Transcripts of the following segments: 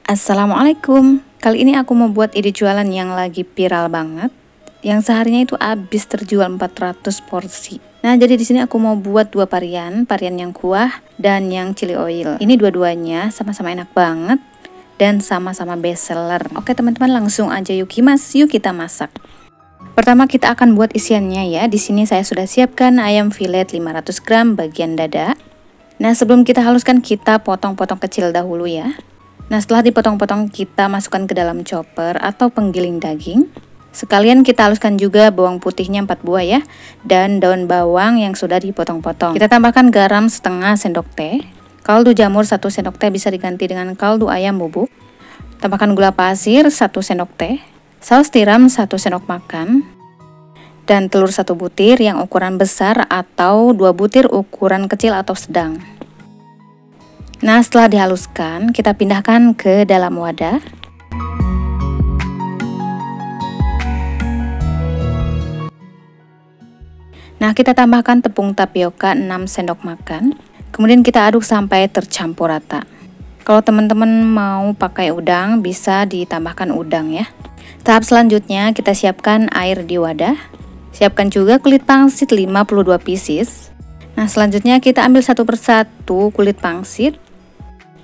Assalamualaikum. Kali ini aku mau buat ide jualan yang lagi viral banget, yang seharinya itu habis terjual 400 porsi. Nah, jadi di sini aku mau buat dua varian yang kuah dan yang chili oil. Ini dua-duanya sama-sama enak banget dan sama-sama best seller. Oke teman-teman, langsung aja yuk kita masak. Pertama kita akan buat isiannya ya. Di sini saya sudah siapkan ayam filet 500 gram bagian dada. Nah, sebelum kita haluskan, kita potong-potong kecil dahulu ya. Nah, setelah dipotong-potong, kita masukkan ke dalam chopper atau penggiling daging. Sekalian kita haluskan juga bawang putihnya 4 buah ya, dan daun bawang yang sudah dipotong-potong. Kita tambahkan garam setengah sendok teh, kaldu jamur 1 sendok teh bisa diganti dengan kaldu ayam bubuk. Tambahkan gula pasir 1 sendok teh, saus tiram 1 sendok makan, dan telur 1 butir yang ukuran besar atau 2 butir ukuran kecil atau sedang. Nah, setelah dihaluskan, kita pindahkan ke dalam wadah. Nah, kita tambahkan tepung tapioka 6 sendok makan. Kemudian kita aduk sampai tercampur rata. Kalau teman-teman mau pakai udang, bisa ditambahkan udang ya. Tahap selanjutnya, kita siapkan air di wadah. Siapkan juga kulit pangsit 52 pieces. Nah, selanjutnya kita ambil satu persatu kulit pangsit.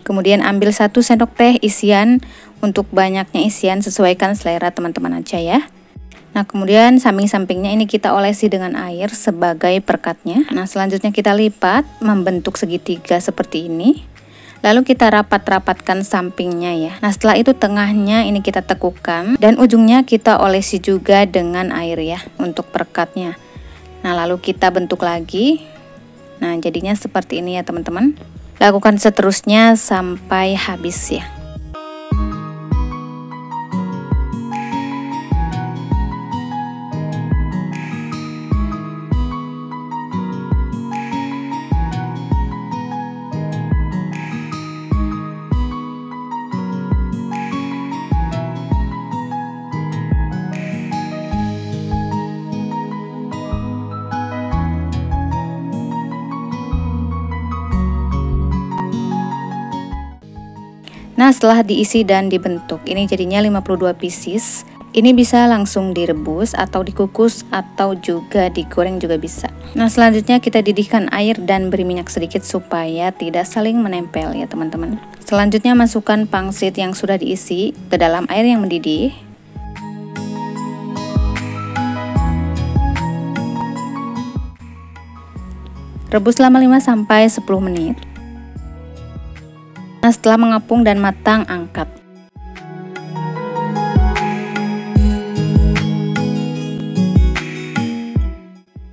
Kemudian ambil 1 sendok teh isian. Untuk banyaknya isian sesuaikan selera teman-teman aja ya. Nah, kemudian samping-sampingnya ini kita olesi dengan air sebagai perkatnya. Nah, selanjutnya kita lipat membentuk segitiga seperti ini. Lalu kita rapat-rapatkan sampingnya ya. Nah, setelah itu tengahnya ini kita tekukan dan ujungnya kita olesi juga dengan air ya untuk perkatnya. Nah, lalu kita bentuk lagi. Nah, jadinya seperti ini ya teman-teman. Lakukan seterusnya sampai habis ya. Nah, setelah diisi dan dibentuk, ini jadinya 52 pieces. Ini bisa langsung direbus atau dikukus atau juga digoreng juga bisa. Nah, selanjutnya kita didihkan air dan beri minyak sedikit supaya tidak saling menempel ya teman-teman. Selanjutnya masukkan pangsit yang sudah diisi ke dalam air yang mendidih. Rebus selama 5-10 menit. Nah, setelah mengapung dan matang, angkat.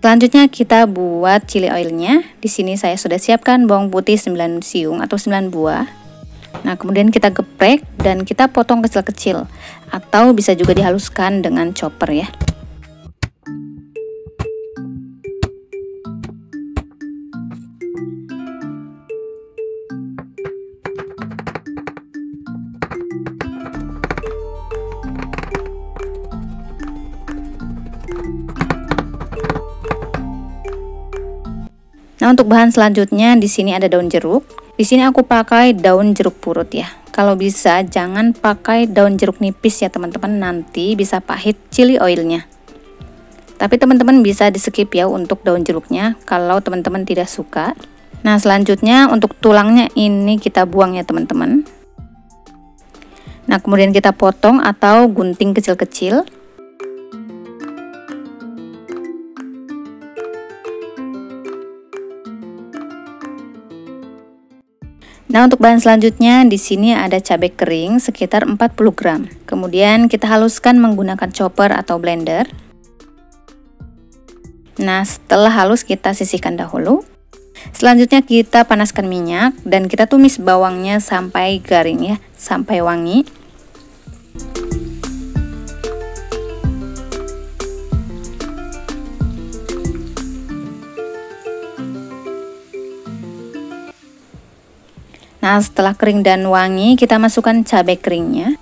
Selanjutnya kita buat chili oilnya. Di sini saya sudah siapkan bawang putih 9 siung atau 9 buah. Nah, kemudian kita geprek dan kita potong kecil-kecil atau bisa juga dihaluskan dengan chopper ya. Nah, untuk bahan selanjutnya di sini ada daun jeruk. Di sini aku pakai daun jeruk purut ya. Kalau bisa jangan pakai daun jeruk nipis ya teman-teman, nanti bisa pahit chili oilnya. Tapi teman-teman bisa di skip ya untuk daun jeruknya kalau teman-teman tidak suka. Nah, selanjutnya untuk tulangnya ini kita buang ya teman-teman. Nah, kemudian kita potong atau gunting kecil-kecil. Nah, untuk bahan selanjutnya di sini ada cabai kering sekitar 40 gram. Kemudian kita haluskan menggunakan chopper atau blender. Nah, setelah halus kita sisihkan dahulu. Selanjutnya kita panaskan minyak dan kita tumis bawangnya sampai garing ya, sampai wangi. Nah, setelah kering dan wangi, kita masukkan cabai keringnya.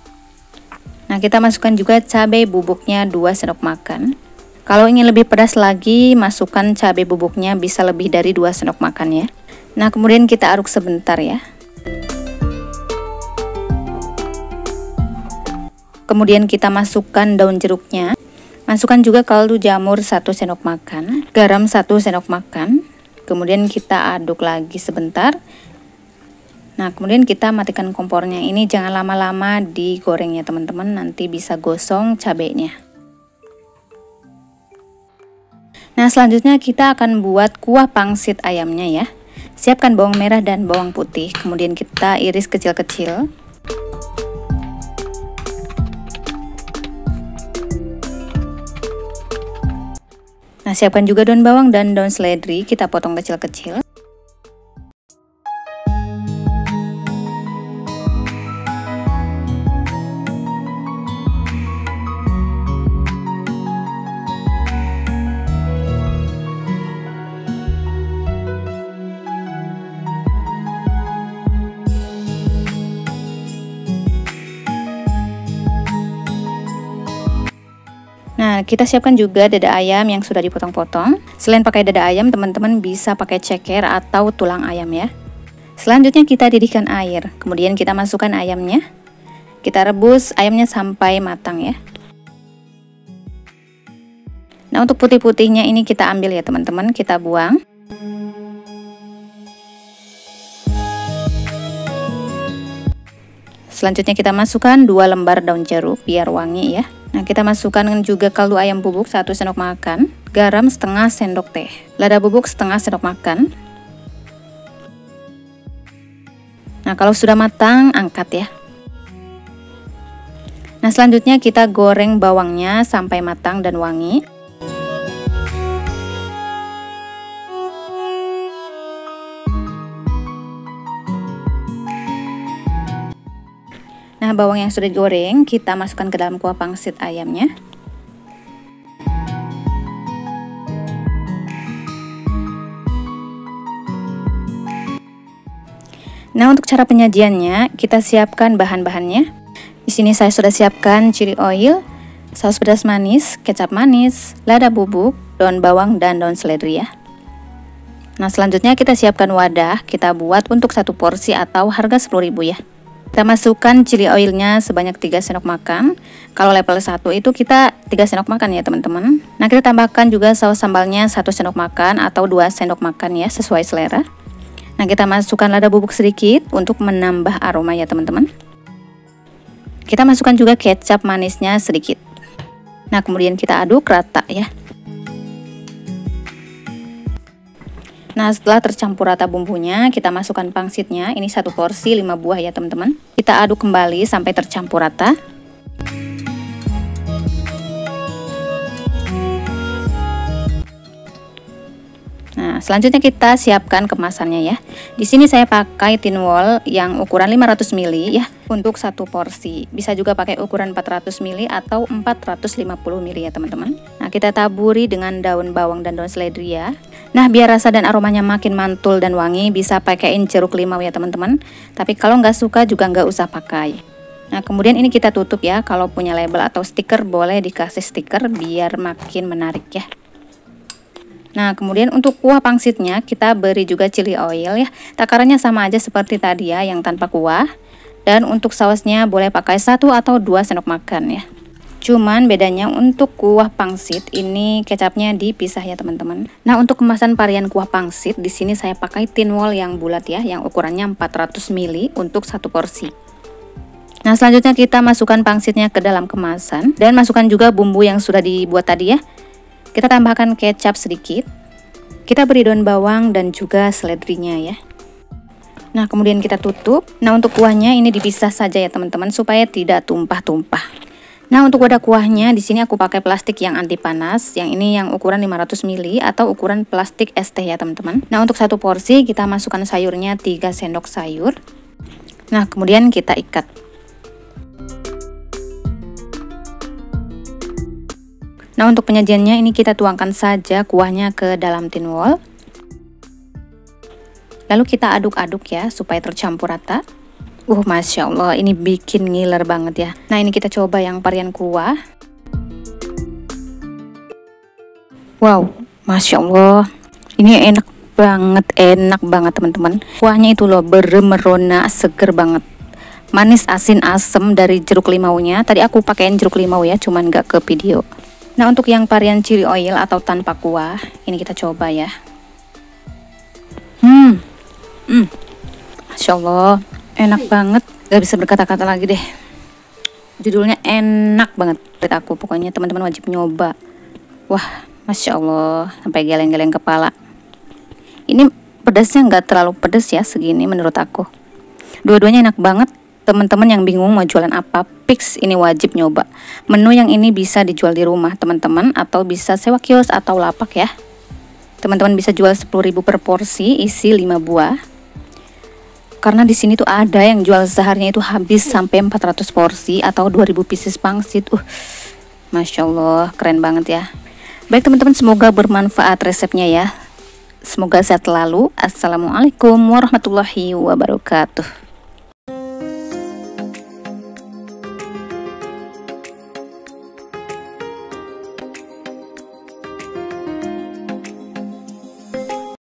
Nah, kita masukkan juga cabai bubuknya 2 sendok makan. Kalau ingin lebih pedas lagi, masukkan cabai bubuknya bisa lebih dari 2 sendok makan ya. Nah, kemudian kita aduk sebentar ya. Kemudian kita masukkan daun jeruknya. Masukkan juga kaldu jamur 1 sendok makan, garam 1 sendok makan. Kemudian kita aduk lagi sebentar. Nah, kemudian kita matikan kompornya. Ini jangan lama-lama digoreng ya teman-teman, nanti bisa gosong cabenya. Nah, selanjutnya kita akan buat kuah pangsit ayamnya ya. Siapkan bawang merah dan bawang putih, kemudian kita iris kecil-kecil. Nah, siapkan juga daun bawang dan daun seledri, kita potong kecil-kecil. Nah, kita siapkan juga dada ayam yang sudah dipotong-potong. Selain pakai dada ayam, teman-teman bisa pakai ceker atau tulang ayam ya. Selanjutnya kita didihkan air, kemudian kita masukkan ayamnya. Kita rebus ayamnya sampai matang ya. Nah, untuk putih-putihnya ini kita ambil ya teman-teman, kita buang. Selanjutnya kita masukkan 2 lembar daun jeruk biar wangi ya. Nah, kita masukkan juga kaldu ayam bubuk 1 sendok makan, garam setengah sendok teh, lada bubuk setengah sendok makan. Nah, kalau sudah matang, angkat ya. Nah, selanjutnya kita goreng bawangnya sampai matang dan wangi. Nah, bawang yang sudah digoreng kita masukkan ke dalam kuah pangsit ayamnya. Nah, untuk cara penyajiannya kita siapkan bahan-bahannya. Di sini saya sudah siapkan chili oil, saus pedas manis, kecap manis, lada bubuk, daun bawang dan daun seledri ya. Nah, selanjutnya kita siapkan wadah, kita buat untuk 1 porsi atau harga 10.000 ya. Kita masukkan chili oilnya sebanyak 3 sendok makan. Kalau level 1 itu kita 3 sendok makan ya teman-teman. Nah, kita tambahkan juga saus sambalnya 1 sendok makan atau 2 sendok makan ya, sesuai selera. Nah, kita masukkan lada bubuk sedikit untuk menambah aroma ya teman-teman. Kita masukkan juga kecap manisnya sedikit. Nah, kemudian kita aduk rata ya. Nah, setelah tercampur rata bumbunya, kita masukkan pangsitnya. Ini 1 porsi 5 buah ya teman-teman. Kita aduk kembali sampai tercampur rata. Nah, selanjutnya kita siapkan kemasannya ya. Di sini saya pakai tin wall yang ukuran 500 ml ya untuk 1 porsi. Bisa juga pakai ukuran 400 ml atau 450 ml ya teman-teman. Nah, kita taburi dengan daun bawang dan daun seledri ya. Nah, biar rasa dan aromanya makin mantul dan wangi, bisa pakaiin jeruk limau ya teman-teman. Tapi kalau nggak suka juga nggak usah pakai. Nah, kemudian ini kita tutup ya. Kalau punya label atau stiker boleh dikasih stiker biar makin menarik ya. Nah, kemudian untuk kuah pangsitnya kita beri juga chili oil ya. Takarannya sama aja seperti tadi ya, yang tanpa kuah. Dan untuk sausnya boleh pakai 1 atau 2 sendok makan ya. Cuman bedanya untuk kuah pangsit ini kecapnya dipisah ya teman-teman. Nah, untuk kemasan varian kuah pangsit di sini saya pakai tin wall yang bulat ya, yang ukurannya 400 ml untuk 1 porsi. Nah, selanjutnya kita masukkan pangsitnya ke dalam kemasan dan masukkan juga bumbu yang sudah dibuat tadi ya. Kita tambahkan kecap sedikit. Kita beri daun bawang dan juga seledrinya ya. Nah, kemudian kita tutup. Nah, untuk kuahnya ini dipisah saja ya teman-teman supaya tidak tumpah-tumpah. Nah, untuk wadah kuahnya di sini aku pakai plastik yang anti panas. Yang ini yang ukuran 500 ml atau ukuran plastik es teh ya teman-teman. Nah, untuk 1 porsi kita masukkan sayurnya 3 sendok sayur. Nah, kemudian kita ikat. Nah, untuk penyajiannya ini kita tuangkan saja kuahnya ke dalam tin wall. Lalu kita aduk-aduk ya supaya tercampur rata. Masya Allah, ini bikin ngiler banget ya. Nah, ini kita coba yang varian kuah. Wow, Masya Allah, ini enak banget teman-teman. Kuahnya itu loh beremerona, seger banget. manis asin asem dari jeruk limaunya. Tadi aku pakein jeruk limau ya, cuman nggak ke video. Nah, untuk yang varian chili oil atau tanpa kuah, ini kita coba ya. Masya Allah, enak banget, gak bisa berkata-kata lagi deh. Judulnya enak banget buat aku, pokoknya teman-teman wajib nyoba. Wah, Masya Allah, sampai geleng-geleng kepala. Ini pedasnya nggak terlalu pedas ya, segini menurut aku. Dua-duanya enak banget. Teman-teman yang bingung mau jualan apa, fix ini wajib nyoba. Menu yang ini bisa dijual di rumah teman-teman, atau bisa sewa kios atau lapak ya. Teman-teman bisa jual 10.000 per porsi, isi 5 buah. Karena di sini tuh ada yang jual seharinya itu habis sampai 400 porsi atau 2.000 pieces pangsit. Masya Allah, keren banget ya. Baik teman-teman, semoga bermanfaat resepnya ya. Semoga sehat selalu. Assalamualaikum warahmatullahi wabarakatuh.